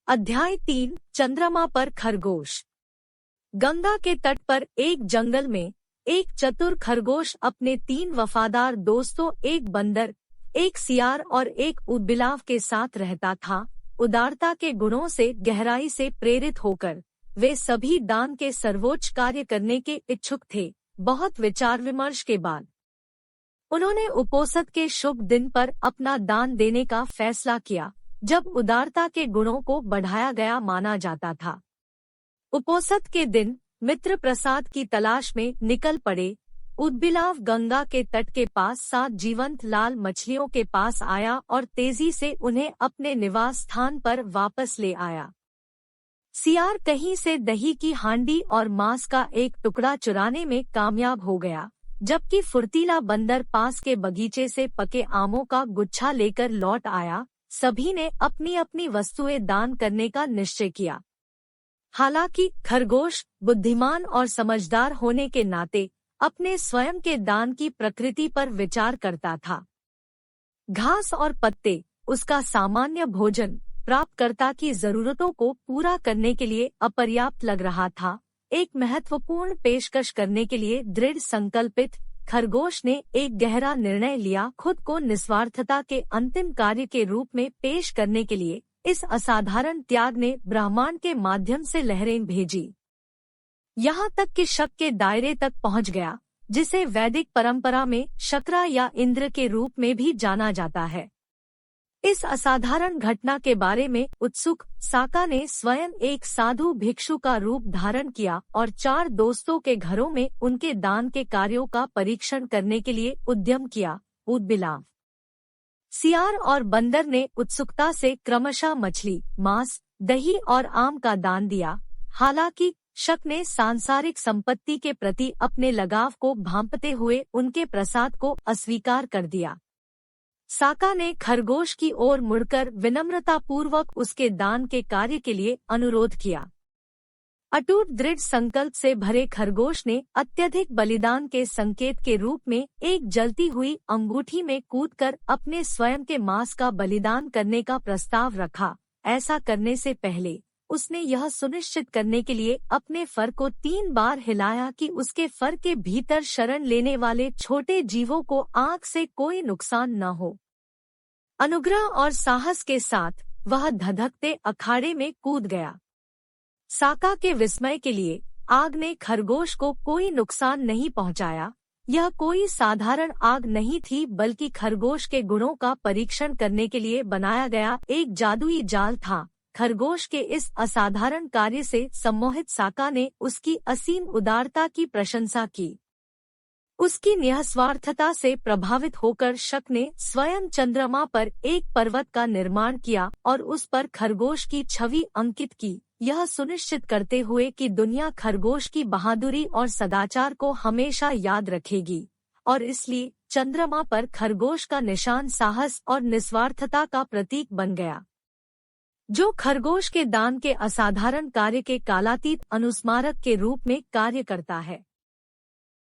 अध्याय 3 चंद्रमा पर खरगोश। गंगा के तट पर एक जंगल में एक चतुर खरगोश अपने 3 वफादार दोस्तों, एक बंदर, एक सियार और एक ऊदबिलाव के साथ रहता था। उदारता के गुणों से गहराई से प्रेरित होकर वे सभी दान के सर्वोच्च कार्य करने के इच्छुक थे। बहुत विचार विमर्श के बाद उन्होंने उपोषद के शुभ दिन पर अपना दान देने का फैसला किया, जब उदारता के गुणों को बढ़ाया गया माना जाता था। उपोषद के दिन मित्र प्रसाद की तलाश में निकल पड़े। ऊदबिलाव गंगा के तट के पास 7 जीवंत लाल मछलियों के पास आया और तेजी से उन्हें अपने निवास स्थान पर वापस ले आया। सियार कहीं से दही की हांडी और मांस का एक टुकड़ा चुराने में कामयाब हो गया, जबकि फुर्तीला बंदर पास के बगीचे से पके आमों का गुच्छा लेकर लौट आया। सभी ने अपनी अपनी वस्तुएं दान करने का निश्चय किया। हालांकि खरगोश बुद्धिमान और समझदार होने के नाते अपने स्वयं के दान की प्रकृति पर विचार करता था। घास और पत्ते उसका सामान्य भोजन प्राप्तकर्ता की जरूरतों को पूरा करने के लिए अपर्याप्त लग रहा था। एक महत्वपूर्ण पेशकश करने के लिए दृढ़ संकल्पित खरगोश ने एक गहरा निर्णय लिया, खुद को निस्वार्थता के अंतिम कार्य के रूप में पेश करने के लिए। इस असाधारण त्याग ने ब्रह्मांड के माध्यम से लहरें भेजी, यहाँ तक कि शक के दायरे तक पहुँच गया, जिसे वैदिक परंपरा में शक्रा या इंद्र के रूप में भी जाना जाता है। इस असाधारण घटना के बारे में उत्सुक साका ने स्वयं एक साधु भिक्षु का रूप धारण किया और 4 दोस्तों के घरों में उनके दान के कार्यों का परीक्षण करने के लिए उद्यम किया। ऊदबिलाव, सियार और बंदर ने उत्सुकता से क्रमशः मछली, मांस, दही और आम का दान दिया। हालांकि शक ने सांसारिक संपत्ति के प्रति अपने लगाव को भांपते हुए उनके प्रसाद को अस्वीकार कर दिया। साका ने खरगोश की ओर मुड़कर विनम्रतापूर्वक उसके दान के कार्य के लिए अनुरोध किया। अटूट दृढ़ संकल्प से भरे खरगोश ने अत्यधिक बलिदान के संकेत के रूप में एक जलती हुई अंगूठी में कूदकर अपने स्वयं के मांस का बलिदान करने का प्रस्ताव रखा। ऐसा करने से पहले उसने यह सुनिश्चित करने के लिए अपने फर को 3 बार हिलाया कि उसके फर के भीतर शरण लेने वाले छोटे जीवों को आंख से कोई नुकसान न हो। अनुग्रह और साहस के साथ वह धधकते अखाड़े में कूद गया। साका के विस्मय के लिए आग ने खरगोश को कोई नुकसान नहीं पहुंचाया। यह कोई साधारण आग नहीं थी, बल्कि खरगोश के गुणों का परीक्षण करने के लिए बनाया गया एक जादुई जाल था। खरगोश के इस असाधारण कार्य से सम्मोहित साका ने उसकी असीम उदारता की प्रशंसा की। उसकी निस्वार्थता से प्रभावित होकर शक ने स्वयं चंद्रमा पर एक पर्वत का निर्माण किया और उस पर खरगोश की छवि अंकित की, यह सुनिश्चित करते हुए कि दुनिया खरगोश की बहादुरी और सदाचार को हमेशा याद रखेगी। और इसलिए चंद्रमा पर खरगोश का निशान साहस और निस्वार्थता का प्रतीक बन गया, जो खरगोश के दान के असाधारण कार्य के कालातीत अनुस्मारक के रूप में कार्य करता है।